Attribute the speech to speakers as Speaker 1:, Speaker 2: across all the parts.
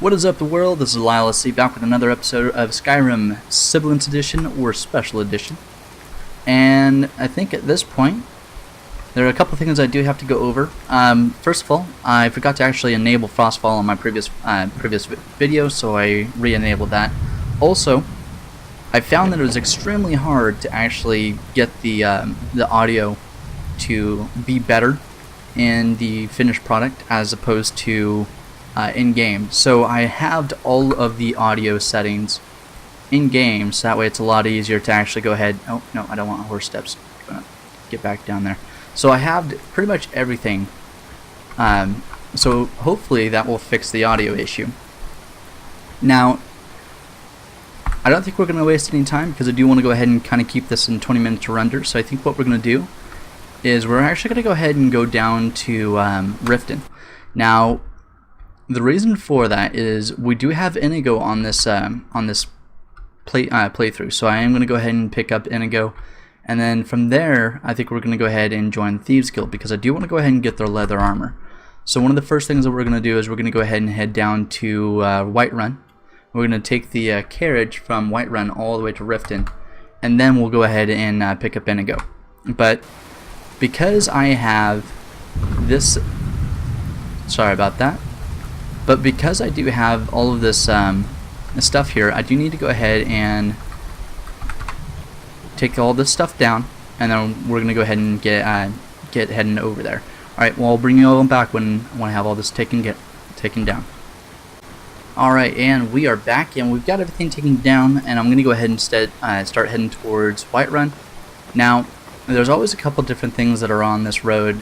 Speaker 1: What is up, the world? This is Lyle C back with another episode of Skyrim Sibilance Edition or Special Edition. And I think at this point, there are a couple things I do have to go over. First of all, I forgot to actually enable Frostfall on my previous video, so I re-enabled that. Also, I found that it was extremely hard to actually get the audio to be better in the finished product as opposed to in-game. So I halved all of the audio settings in-game, so that way it's a lot easier to actually go ahead. Oh, no, I don't want horse steps. Get back down there. So I halved pretty much everything. So hopefully that will fix the audio issue. Now, I don't think we're going to waste any time because I do want to go ahead and kind of keep this in 20 minutes to render. So I think what we're going to do is we're actually going to go ahead and go down to Riften. Now, the reason for that is we do have Inigo on this playthrough, so I am going to go ahead and pick up Inigo, and then from there I think we're going to go ahead and join Thieves Guild because I do want to go ahead and get their leather armor. So one of the first things that we're going to do is we're going to go ahead and head down to Whiterun. We're going to take the carriage from Whiterun all the way to Riften, and then we'll go ahead and pick up Inigo. But because I have this, sorry about that. But because I do have all of this stuff here, I do need to go ahead and take all this stuff down, and then we're gonna go ahead and get heading over there. All right, well, I'll bring you all back when I have all this taken down. All right, and we are back, and we've got everything taken down, and I'm gonna go ahead and start heading towards Whiterun. Now, there's always a couple different things that are on this road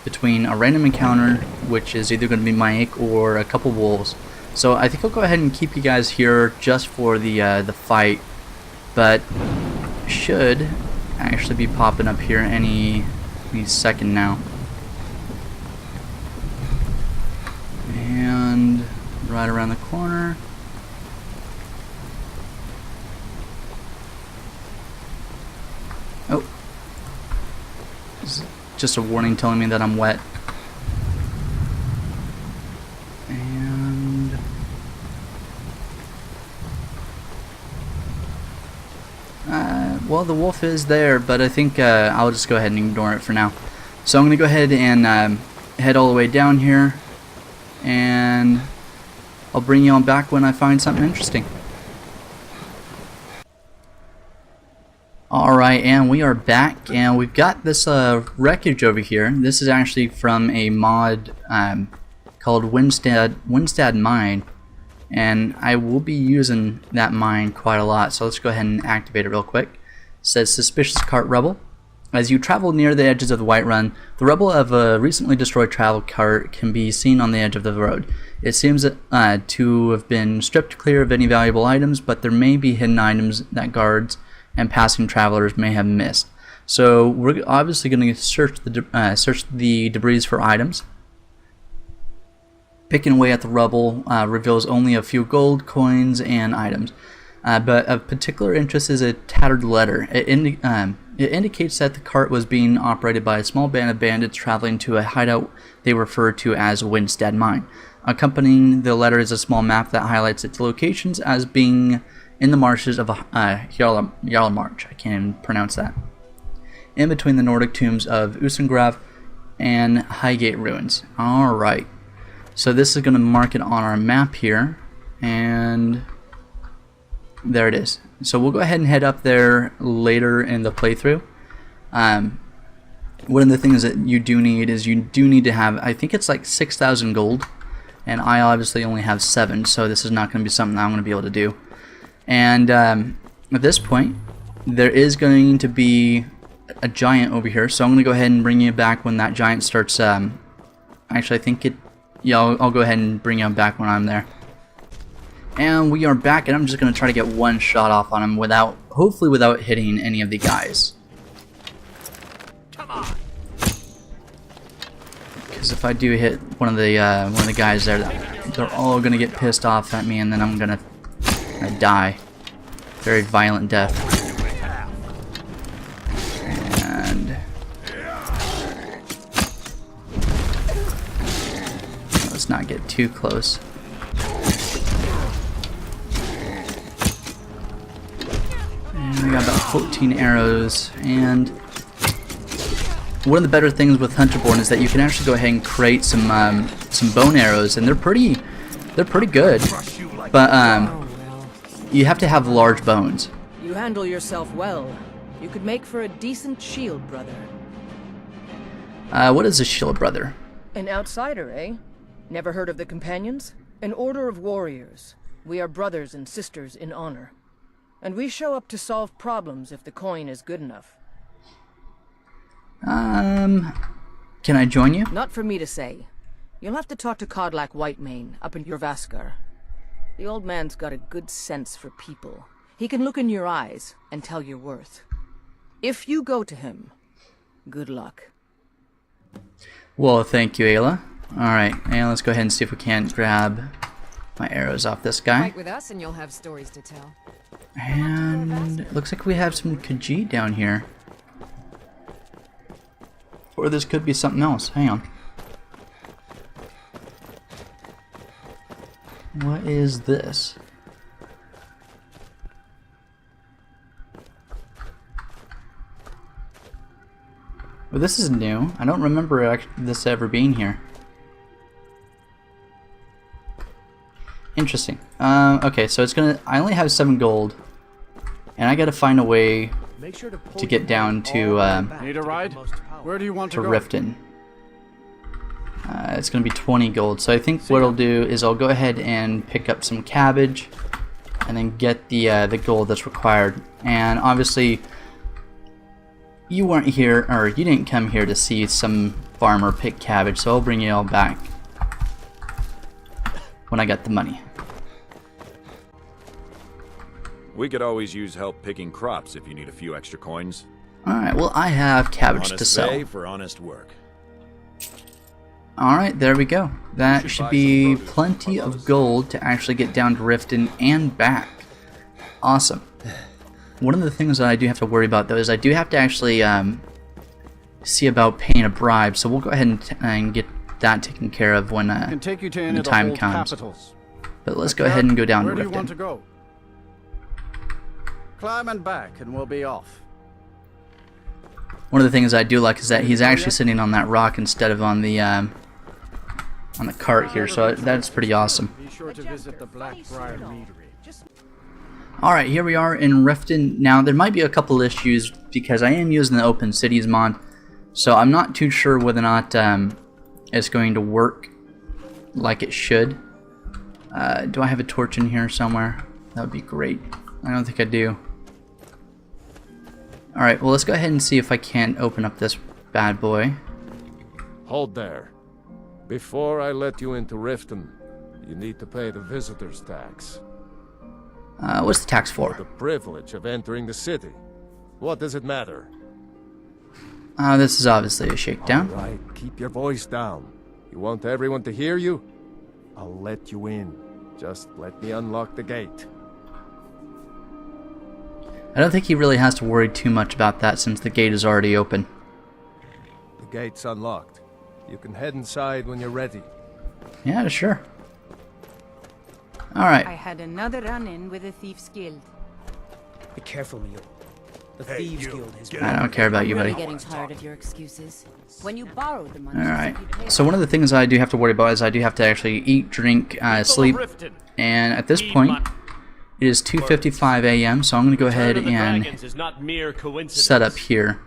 Speaker 1: between a random encounter, which is either going to be Mike or a couple wolves. So I think I'll go ahead and keep you guys here just for the fight, but should actually be popping up here any second now. And right around the corner. Oh. Just a warning telling me that I'm wet. And well, the wolf is there, but I think I'll just go ahead and ignore it for now. So I'm gonna go ahead and head all the way down here, and I'll bring you on back when I find something interesting. Alright, and we are back, and we've got this wreckage over here. This is actually from a mod called Windstad Mine, and I will be using that mine quite a lot, so let's go ahead and activate it real quick. It says, Suspicious Cart Rebel. As you travel near the edges of the Whiterun, the rebel of a recently destroyed travel cart can be seen on the edge of the road. It seems to have been stripped clear of any valuable items, but there may be hidden items that guards and passing travelers may have missed. So we're obviously going to search the debris for items. Picking away at the rubble reveals only a few gold coins and items, but of particular interest is a tattered letter. It indicates that the cart was being operated by a small band of bandits traveling to a hideout they refer to as Windstad Mine. Accompanying the letter is a small map that highlights its locations as being in the marshes of Jarlamarch. I can't even pronounce that. In between the Nordic tombs of Usengrav and Highgate ruins. Alright. So this is going to mark it on our map here. And there it is. So we'll go ahead and head up there later in the playthrough. One of the things that you do need is you do need to have, I think it's like 6,000 gold. And I obviously only have 7, so this is not going to be something I'm going to be able to do. And at this point, there is going to be a giant over here, so I'm going to go ahead and bring you back when that giant starts. Actually, I think it. Yeah, I'll go ahead and bring you back when I'm there. And we are back, and I'm just going to try to get one shot off on him hopefully without hitting any of the guys.
Speaker 2: Come on.
Speaker 1: Because if I do hit one of the guys there, they're all going to get pissed off at me, and then I'm going to die. Very violent death. And let's not get too close. 14 arrows, and one of the better things with Hunterborn is that you can actually go ahead and create some bone arrows, and they're pretty good. But you have to have large bones.
Speaker 3: You handle yourself well. You could make for a decent shield, brother.
Speaker 1: What is a shield, brother?
Speaker 3: An outsider, eh? Never heard of the Companions? An order of warriors. We are brothers and sisters in honor. And we show up to solve problems if the coin is good enough.
Speaker 1: Can I join you?
Speaker 3: Not for me to say. You'll have to talk to Kodlak Whitemane up in Jorvaskar. The old man's got a good sense for people. He can look in your eyes and tell your worth. If you go to him, good luck.
Speaker 1: Well, thank you, Ayla. Alright, and let's go ahead and see if we can't grab my arrows off this guy.
Speaker 4: Fight with us and you'll have stories to tell.
Speaker 1: And it looks like we have some Khajiit down here. Or this could be something else. Hang on. What is this? Well, this is new. I don't remember this ever being here. Interesting. Okay, so it's gonna. I only have 7 gold, and I gotta find a way to get down to
Speaker 2: Need a ride? Where do you want to go?
Speaker 1: Riften. It's gonna be 20 gold. So I think what I'll do is I'll go ahead and pick up some cabbage, and then get the gold that's required. And obviously, you weren't here, or you didn't come here to see some farmer pick cabbage. So I'll bring you all back when I got the money.
Speaker 5: We could always use help picking crops if you need a few extra coins.
Speaker 1: Alright, well I have cabbage
Speaker 5: Honest
Speaker 1: to sell.
Speaker 5: pay for honest work.
Speaker 1: Alright, there we go. That
Speaker 5: Should
Speaker 1: should
Speaker 5: buy
Speaker 1: be
Speaker 5: some produce.
Speaker 1: plenty of gold to actually get down to Riften and back. Awesome. One of the things that I do have to worry about though is I do have to actually see about paying a bribe, so we'll go ahead and get that taken care of when,
Speaker 2: Can take you to
Speaker 1: when
Speaker 2: any
Speaker 1: the
Speaker 2: of the
Speaker 1: time
Speaker 2: old
Speaker 1: comes.
Speaker 2: capitals.
Speaker 1: But let's go ahead and go down
Speaker 2: Where
Speaker 1: to
Speaker 2: do you want to
Speaker 1: Riften.
Speaker 2: go? Climb and back, and we'll be off.
Speaker 1: One of the things I do like is that he's actually sitting on that rock instead of on the cart here, so that's pretty awesome.
Speaker 2: Be sure to visit the Blackbriar Meadery.
Speaker 1: Alright, here we are in Riften. Now, there might be a couple issues because I am using the Open Cities mod, so I'm not too sure whether or not it's going to work like it should. Do I have a torch in here somewhere? That would be great. I don't think I do. Alright, well let's go ahead and see if I can't open up this bad boy.
Speaker 6: Hold there. Before I let you into Riften, you need to pay the visitor's tax.
Speaker 1: What's the tax
Speaker 6: The
Speaker 1: for?
Speaker 6: privilege of entering the city. What does it matter?
Speaker 1: This is obviously a shakedown.
Speaker 6: Right, keep your voice down. You want everyone to hear you? I'll let you in. Just let me unlock the gate.
Speaker 1: I don't think he really has to worry too much about that since the gate is already open.
Speaker 6: The gate's unlocked. You can head inside when you're ready.
Speaker 1: Yeah, sure.
Speaker 7: I
Speaker 1: Alright,
Speaker 7: had another run-in with the Thieves Guild.
Speaker 8: Be careful, Mule. The Thieves Guild has
Speaker 1: I don't care about you, buddy.
Speaker 7: Getting tired of your excuses. When you borrow the money,
Speaker 1: Alright,
Speaker 7: you pay
Speaker 1: so one of the things I do have to worry about is I do have to actually eat, drink, sleep, and at this point, it is 2:55 a.m., so I'm going to go ahead and
Speaker 9: is not mere coincidence.
Speaker 1: set up here.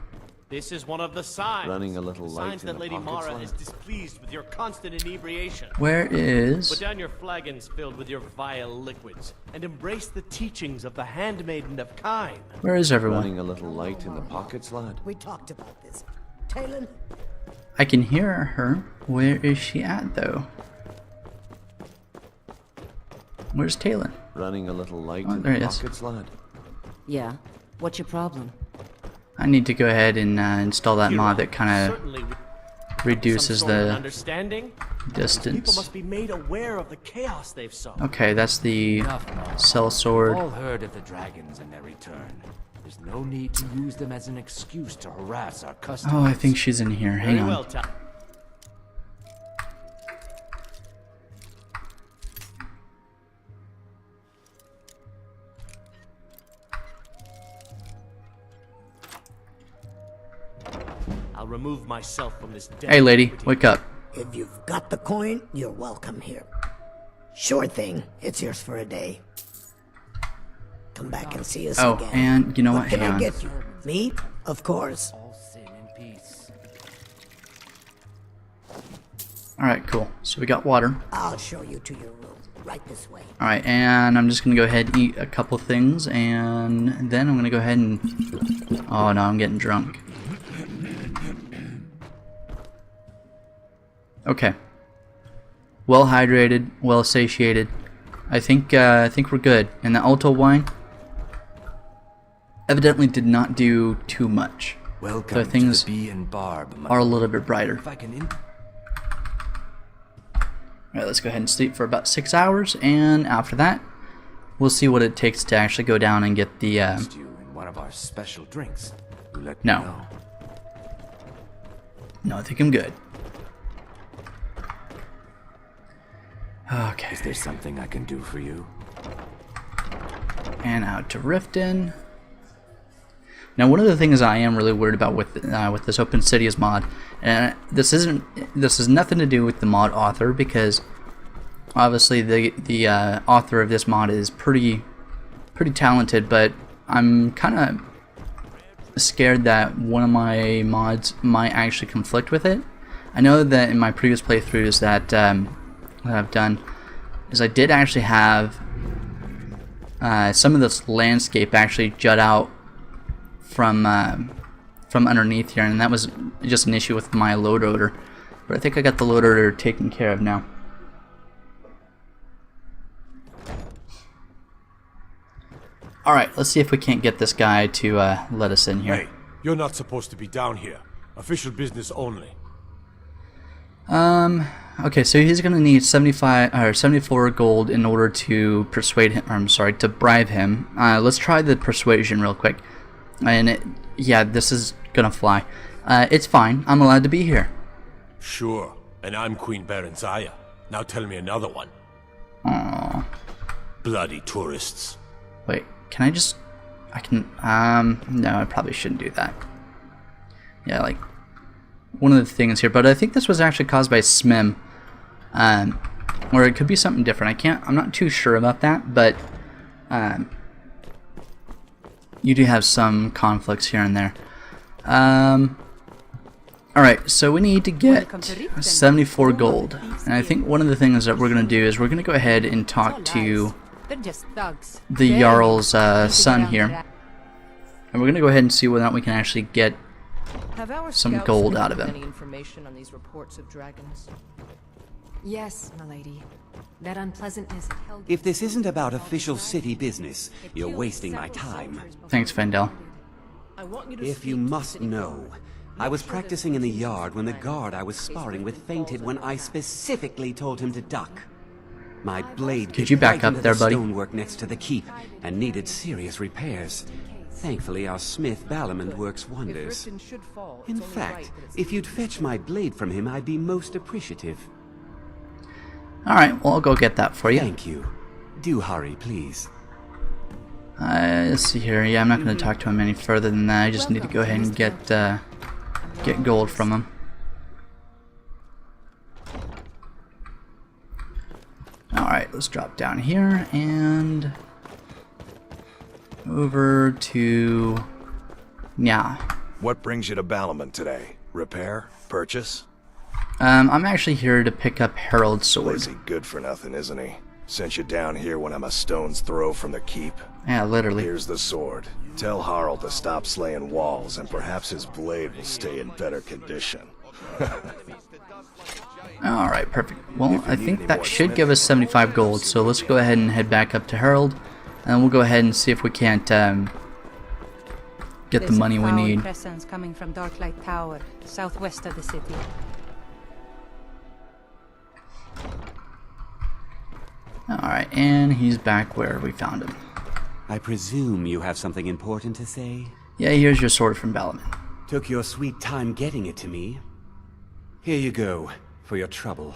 Speaker 9: This is one of the signs.
Speaker 10: Running a little light
Speaker 9: signs
Speaker 10: in
Speaker 9: that
Speaker 10: the
Speaker 9: Lady
Speaker 10: pockets,
Speaker 9: Mara
Speaker 10: lad.
Speaker 9: is displeased with your constant inebriation.
Speaker 1: Where
Speaker 9: Put
Speaker 1: is...
Speaker 9: down your flagons filled with your vile liquids and embrace the teachings of the handmaiden of Kine.
Speaker 1: Where is everyone?
Speaker 10: Running a little light in the pockets, lad.
Speaker 8: We talked about this. Talon?
Speaker 1: I can hear her. Where is she at, though? Where's Talon?
Speaker 10: Running a little light
Speaker 1: Oh,
Speaker 10: in
Speaker 1: there
Speaker 10: the
Speaker 1: he is.
Speaker 10: pockets, lad.
Speaker 7: Yeah. What's your problem?
Speaker 1: I need to go ahead and install that mod that kind
Speaker 9: Certainly with
Speaker 1: of reduces
Speaker 9: some sort of
Speaker 1: the
Speaker 9: understanding. People
Speaker 1: distance.
Speaker 9: must be made aware of the chaos they've sown.
Speaker 1: Okay, that's the cell sword.
Speaker 11: All heard of the dragons and their return. There's no need to use them as an excuse to harass our customers.
Speaker 1: Oh, I think she's in here. Hang
Speaker 9: Very well,
Speaker 1: on.
Speaker 9: Tal. I'll remove myself from this dead
Speaker 1: Hey, lady,
Speaker 9: iniquity.
Speaker 1: wake up.
Speaker 12: If you've got the coin, you're welcome here. Sure thing, it's yours for a day. Come back and see us
Speaker 1: Oh,
Speaker 12: again.
Speaker 1: and you know what?
Speaker 12: What can
Speaker 1: Hang
Speaker 12: I
Speaker 1: on.
Speaker 12: get you? Meat? Of course.
Speaker 11: All sin and peace.
Speaker 1: Alright, cool. So we got water.
Speaker 12: I'll show you to your room. Right this way.
Speaker 1: Alright, and I'm just gonna go ahead and eat a couple things, and then I'm gonna go ahead and... Oh no, I'm getting drunk. Okay. Well hydrated, well satiated. I think we're good. And the Alto wine evidently did not do too much.
Speaker 11: Welcome
Speaker 1: So things
Speaker 11: to the Bee and Barb, my
Speaker 1: are a little bit brighter.
Speaker 11: If I can
Speaker 1: Alright, let's go ahead and sleep for about 6 hours, and after that, we'll see what it takes to actually go down and get the,
Speaker 11: interest you in one of our special drinks, you let
Speaker 1: No.
Speaker 11: me know.
Speaker 1: No, I think I'm good. Okay.
Speaker 11: Is there something I can do for you?
Speaker 1: And out to Riften. Now, one of the things I am really worried about with this Open Cities mod, and this has nothing to do with the mod author, because obviously the author of this mod is pretty talented, but I'm kind of scared that one of my mods might actually conflict with it. I know that in my previous playthroughs that I've done is I did actually have some of this landscape actually jut out from underneath here, and that was just an issue with my load order. But I think I got the load order taken care of now. Alright, let's see if we can't get this guy to let us in here.
Speaker 13: Hey, you're not supposed to be down here. Official business only.
Speaker 1: Okay, so he's gonna need 74 gold in order to persuade him. Or, I'm sorry, to bribe him. Let's try the persuasion real quick. And yeah, this is gonna fly. It's fine. I'm allowed to be here.
Speaker 13: Sure, and I'm Queen Berenzaya. Now tell me another one.
Speaker 1: Aww.
Speaker 13: Bloody tourists.
Speaker 1: Wait, can I just... I can... No, I probably shouldn't do that. Yeah, like... One of the things here, but I think this was actually caused by SMIM. Or it could be something different. I'm not too sure about that, but... you do have some conflicts here and there. Alright, so we need to get 74 gold. And I think one of the things that we're going to do is we're going to go ahead and talk to the Jarl's son here. And we're going to go ahead and see whether or not we can actually get some gold out of him.
Speaker 3: Any information on these reports of dragons?
Speaker 4: Yes, milady. That unpleasantness at Helge.
Speaker 14: If this isn't about official city business, you're wasting my time.
Speaker 1: Thanks, Fendel.
Speaker 14: If you must know, I was practicing in the yard when the guard I was sparring with fainted when I specifically told him to duck. My blade
Speaker 1: Could you back up there, buddy?
Speaker 14: Stonework next to the keep and needed serious repairs. Thankfully, our smith Balamond works wonders. In fact, if you'd fetch my blade from him, I'd be most appreciative.
Speaker 1: Alright, well, I'll go get that for you.
Speaker 14: Thank you. Do hurry, please.
Speaker 1: Let's see here. Yeah, I'm not going to talk to him any further than that. I just need to go ahead and get gold from him. Alright, let's drop down here and over to Nya.
Speaker 15: What brings you to Balamond today? Repair? Purchase?
Speaker 1: I'm actually here to pick up Harold's sword.
Speaker 15: Lazy good for nothing, isn't he? Sent you down here when I'm a stone's throw from the keep.
Speaker 1: Yeah, literally.
Speaker 15: Here's the sword. Tell Harald to stop slaying walls, and perhaps his blade will stay in better condition.
Speaker 1: Alright, perfect. Well, I think that should give us 75 gold, so let's go ahead and head back up to Harold, and we'll go ahead and see if we can't get the money we need.
Speaker 7: Presence coming from Darklight Tower, southwest of the city.
Speaker 1: Alright, and he's back where we found him.
Speaker 14: I presume you have something important to say?
Speaker 1: Yeah, here's your sword from Balamond.
Speaker 14: Took your sweet time getting it to me. Here you go, for your trouble.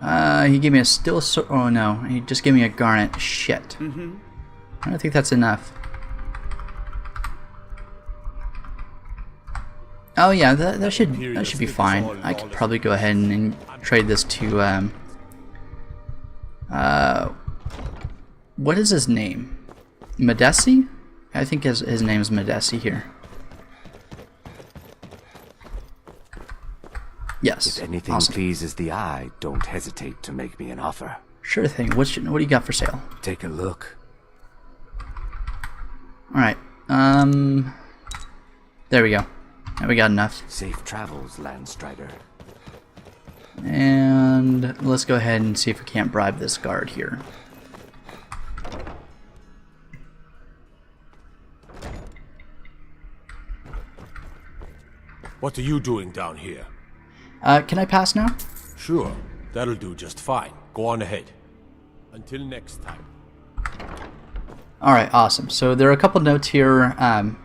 Speaker 1: He gave me a steel sword. Oh no, he just gave me a garnet. Shit. I don't think that's enough. Oh yeah, that should be fine. I could probably go ahead and trade this to what is his name? Medesi? I think his name is Medesi here. Yes.
Speaker 11: If anything pleases the eye, don't hesitate to make me an offer.
Speaker 1: Sure thing. What do you got for sale?
Speaker 11: Take a look.
Speaker 1: Alright. There we go. Now we got enough.
Speaker 11: Safe travels, Landstrider.
Speaker 1: And let's go ahead and see if we can't bribe this guard here.
Speaker 13: What are you doing down here?
Speaker 1: Can I pass now?
Speaker 13: Sure, that'll do just fine. Go on ahead. Until next time.
Speaker 1: Alright, awesome. So there are a couple notes here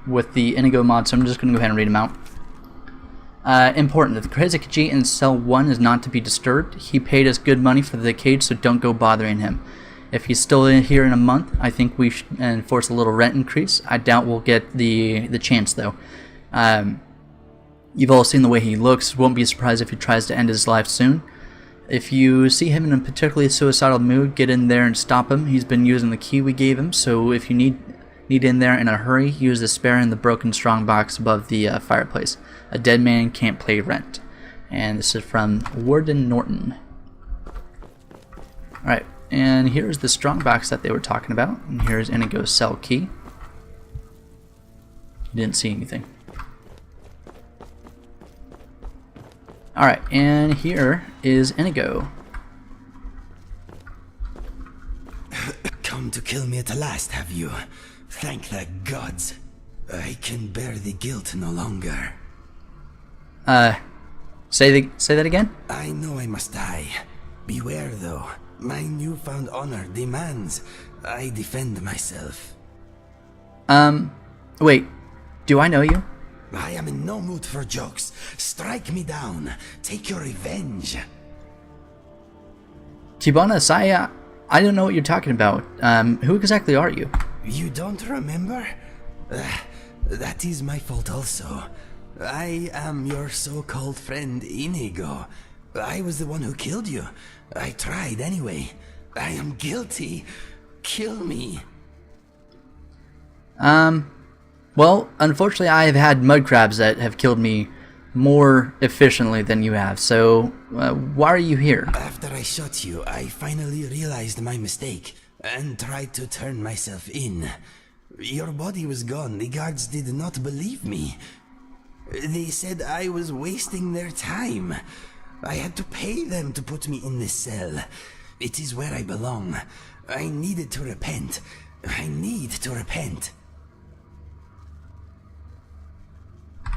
Speaker 1: with the Inigo mod, so I'm just going to go ahead and read them out. Important. The crazy Khajiit in cell 1 is not to be disturbed. He paid us good money for the cage, so don't go bothering him. If he's still in here in a month, I think we should enforce a little rent increase. I doubt we'll get the chance, though. You've all seen the way he looks. Won't be surprised if he tries to end his life soon. If you see him in a particularly suicidal mood, get in there and stop him. He's been using the key we gave him, so if you need in there in a hurry, use the spare in the broken strongbox above the fireplace. A dead man can't play rent. And this is from Warden Norton. Alright, and here's the strongbox that they were talking about. And here's Inigo's cell key. You didn't see anything. Alright, and here is Inigo.
Speaker 16: Come to kill me at last, have you? Thank the gods. I can bear the guilt no longer.
Speaker 1: Say that again?
Speaker 16: I know I must die. Beware, though. My newfound honor demands I defend myself.
Speaker 1: Wait. Do I know you?
Speaker 16: I am in no mood for jokes. Strike me down. Take your revenge.
Speaker 1: Tibana Saya, I don't know what you're talking about. Who exactly are you?
Speaker 16: You don't remember? That is my fault also. I am your so-called friend Inigo. I was the one who killed you. I tried anyway. I am guilty. Kill me.
Speaker 1: Well, unfortunately I have had mud crabs that have killed me more efficiently than you have, so why are you here?
Speaker 16: After I shot you, I finally realized my mistake and tried to turn myself in. Your body was gone. The guards did not believe me. They said I was wasting their time. I had to pay them to put me in this cell. It is where I belong. I needed to repent. I need to repent.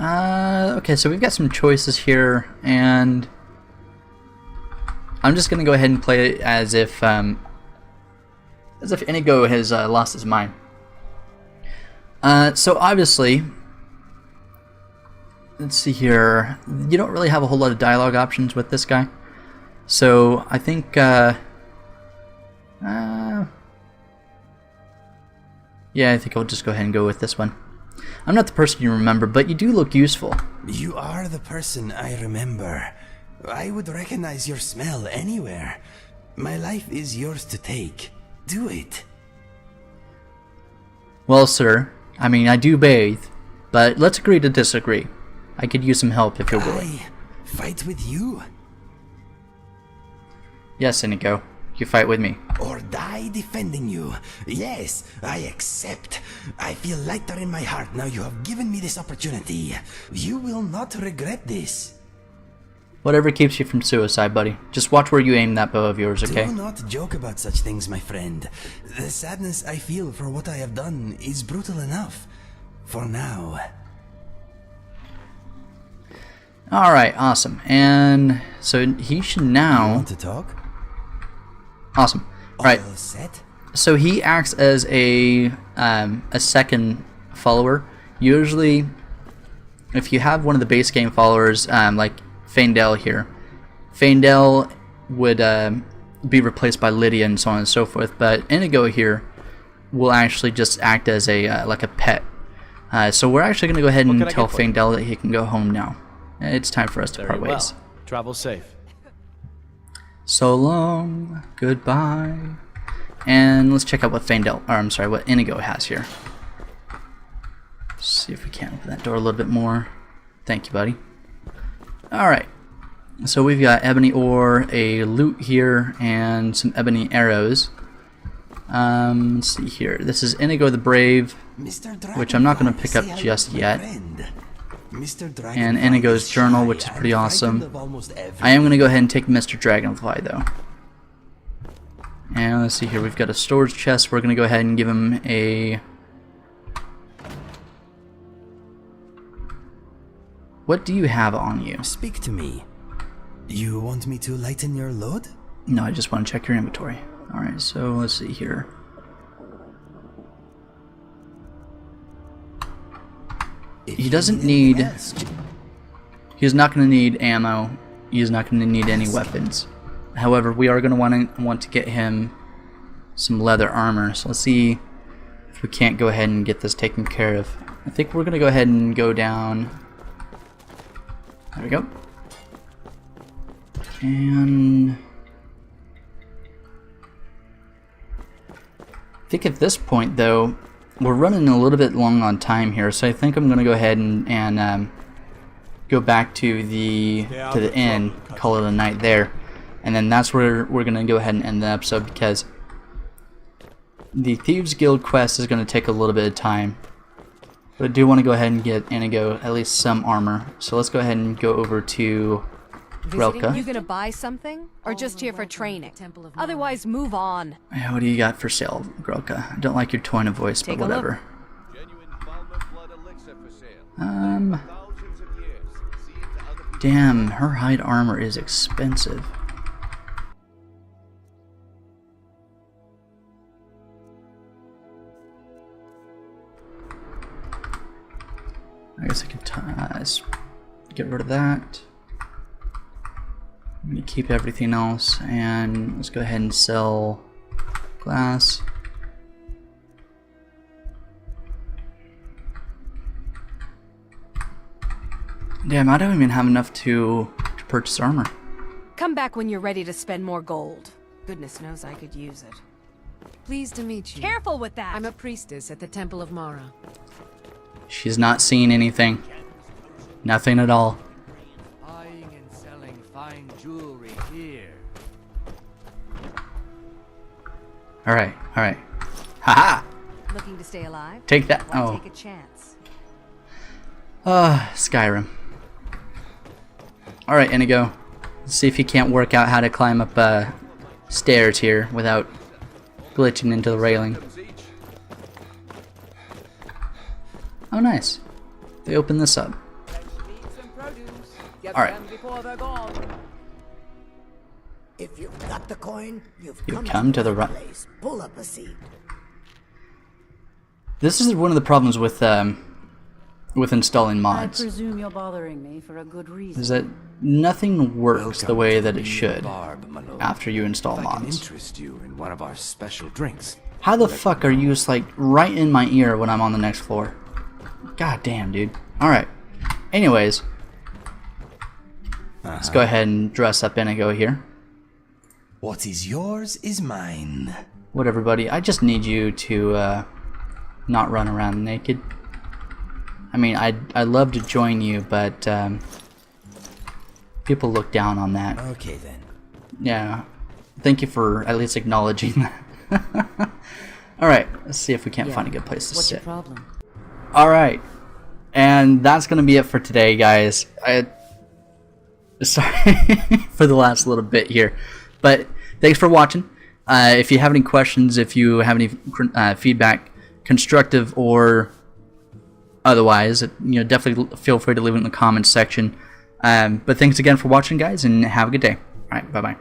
Speaker 1: Okay, so we've got some choices here, and I'm just gonna go ahead and play it as if Inigo has lost his mind. So obviously, let's see here. You don't really have a whole lot of dialogue options with this guy, so I think yeah, I think I'll just go ahead and go with this one. I'm not the person you remember, but you do look useful.
Speaker 16: You are the person I remember. I would recognize your smell anywhere. My life is yours to take. Do it.
Speaker 1: Well, sir, I mean, I do bathe, but let's agree to disagree. I could use some help if you're willing.
Speaker 16: Fight with you?
Speaker 1: Yes, Inigo. You fight with me.
Speaker 16: Or die defending you. Yes, I accept. I feel lighter in my heart now you have given me this opportunity. You will not regret this.
Speaker 1: Whatever keeps you from suicide, buddy. Just watch where you aim that bow of yours, okay?
Speaker 16: Do not joke about such things, my friend. The sadness I feel for what I have done is brutal enough. For now.
Speaker 1: Alright, awesome. And so he should now...
Speaker 16: You want to talk?
Speaker 1: Awesome. Right.
Speaker 16: Set?
Speaker 1: So he acts as a second follower. Usually, if you have one of the base game followers, like Faendal here, Faendal would be replaced by Lydia and so on and so forth. But Inigo here will actually just act as a like a pet. So we're actually going to go ahead
Speaker 9: What
Speaker 1: and
Speaker 9: can I
Speaker 1: tell
Speaker 9: get for you?
Speaker 1: Fangdel that he can go home now. It's time for us to
Speaker 9: Very
Speaker 1: part
Speaker 9: well.
Speaker 1: ways.
Speaker 9: Travel safe.
Speaker 1: So long, goodbye. And let's check out what what Inigo has here. See if we can open that door a little bit more. Thank you, buddy. Alright. So we've got ebony ore, a loot here, and some ebony arrows. Let's see here. This is Inigo the Brave, which I'm not going to pick up just yet. And Inigo's journal, which is pretty awesome. I am going to go ahead and take Mr. Dragonfly, though. And let's see here. We've got a storage chest. We're going to go ahead and give him a... What do you have on you?
Speaker 16: Speak to me. You want me to lighten your load?
Speaker 1: No, I just want to check your inventory. Alright, so let's see here. He doesn't need... He's not going to need ammo. He's not going to need any weapons. However, we are going to want to get him some leather armor. So let's see if we can't go ahead and get this taken care of. I think we're going to go ahead and go down... There we go. And... I think at this point, though, we're running a little bit long on time here, so I think I'm going to go ahead and go back to the inn, call it a night there, and then that's where we're going to go ahead and end the episode, because the Thieves Guild quest is going to take a little bit of time. But I do want to go ahead and get Inigo at least some armor, so let's go ahead and go over to Relka.
Speaker 17: You gonna buy something? Or just here for training? Otherwise, move on.
Speaker 1: What do you got for sale, Grelka? I don't like your tone of voice, but whatever. Damn, her hide armor is expensive. I guess I can get rid of that. I'm going to keep everything else, and let's go ahead and sell glass. Damn, I don't even have enough to purchase armor.
Speaker 17: Come back when you're ready to spend more gold. Goodness knows I could use it.
Speaker 4: Pleased to meet you.
Speaker 17: Careful with that!
Speaker 4: I'm a priestess at the Temple of Mara.
Speaker 1: She's not seeing anything. Nothing at all.
Speaker 11: Buying and selling fine jewelry here.
Speaker 1: Alright, alright. Haha!
Speaker 17: Looking to stay alive?
Speaker 1: Take that.
Speaker 17: Why
Speaker 1: Oh.
Speaker 17: take a chance?
Speaker 1: Skyrim. Alright, Inigo. Let's see if you can't work out how to climb up stairs here without glitching into the railing. Oh, nice. They opened this up. Alright.
Speaker 12: If you've got the coin, you've
Speaker 1: come to the right
Speaker 12: place. Pull up a seat.
Speaker 1: This is one of the problems with installing mods.
Speaker 18: I presume you're bothering me for a good reason.
Speaker 1: Is that nothing works the way that it should after you install mods.
Speaker 11: Interest you in one of our special drinks.
Speaker 1: How the fuck are you like right in my ear when I'm on the next floor? God damn, dude. Alright. Anyways. Let's go ahead and dress up Inigo here.
Speaker 16: What is yours is mine.
Speaker 1: Whatever, buddy. I just need you to not run around naked. I mean, I'd love to join you, but people look down on that.
Speaker 16: Okay, then.
Speaker 1: Yeah. Thank you for at least acknowledging that. Alright, let's see if we can't find a good place to
Speaker 18: What's
Speaker 1: sit.
Speaker 18: your problem?
Speaker 1: Alright. And that's going to be it for today, guys. Sorry for the last little bit here. But thanks for watching. If you have any questions, if you have any feedback, constructive or otherwise, definitely feel free to leave it in the comments section. But thanks again for watching, guys, and have a good day. Alright, bye-bye.